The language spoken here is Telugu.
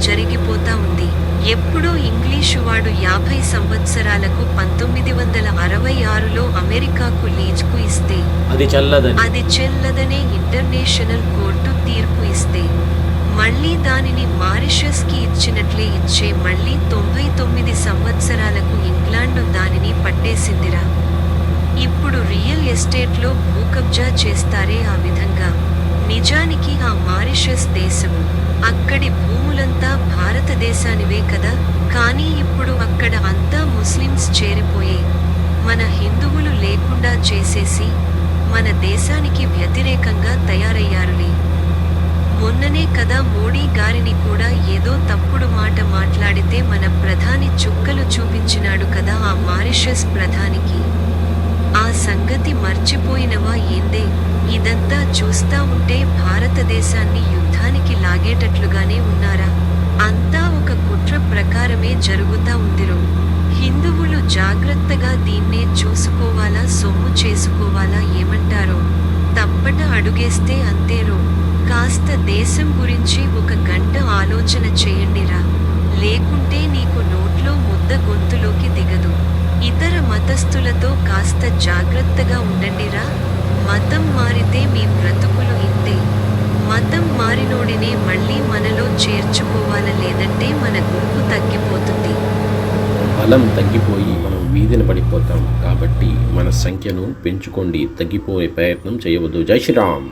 జరిగిపోతా ఉంది. ఎప్పుడో ఇంగ్లీషు వాడు 50 సంవత్సరాలకు 1966లో అమెరికాకు లీజుకు ఇస్తే అది చెల్లదనే ఇంటర్నేషనల్ కోర్టు తీర్పు ఇస్తే మళ్ళీ దానిని మారిషస్ కి ఇచ్చినట్లే ఇచ్చే మళ్ళీ 99 సంవత్సరాలకు ఇంగ్లాండు దానిని పట్టేసిందిరా. ఇప్పుడు రియల్ ఎస్టేట్లో భూకబ్జా చేస్తారే ఆ విధంగా. నిజానికి ఆ మారిషస్ దేశము, అక్కడి భూములంతా భారతదేశానివే కదా. కానీ ఇప్పుడు అక్కడ అంతా ముస్లిమ్స్ చేరిపోయే మన హిందువులు లేకుండా చేసేసి మన దేశానికి వ్యతిరేకంగా తయారయ్యారులే. మొన్ననే కదా మోడీ గారిని కూడా ఏదో తప్పుడు మాట మాట్లాడితే మన ప్రధాని చుక్కలు చూపించినాడు కదా ఆ మారిషస్ ప్రధానికి. ఆ సంగతి మర్చిపోయినవా ఏందే? ఇదంతా చూస్తా ఉంటే భారతదేశాన్ని యుద్ధానికి లాగేటట్లుగానే ఉన్నారా? అంతా ఒక కుట్ర ప్రకారమే జరుగుతా ఉందిరో. హిందువులు జాగ్రత్తగా దీన్నే చూసుకోవాలా సొమ్ము చేసుకోవాలా ఏమంటారో. తప్పట అడుగేస్తే అంతేరో. కాస్త దేశం గురించి ఒక గంట ఆలోచన చేయండిరా. లేకుంటే నీకు నోట్లో ముద్ద గొంతులోకి దిగదు. ఇతర మతస్థులతో కాస్త జాగ్రత్తగా ఉండండిరా. మతం మారితే మీ బ్రతుకులు ఇంతే. మతం మారినోడినే మళ్ళీ మనలో చేర్చుకోవాల, లేదంటే మన గుంపు తగ్గిపోతుంది. బలం తగ్గిపోయి మనం వీధిన పడిపోతాం. కాబట్టి మన సంఖ్యను పెంచుకోండి, తగ్గిపోయే ప్రయత్నం చేయవద్దు. జై శ్రీరామ్.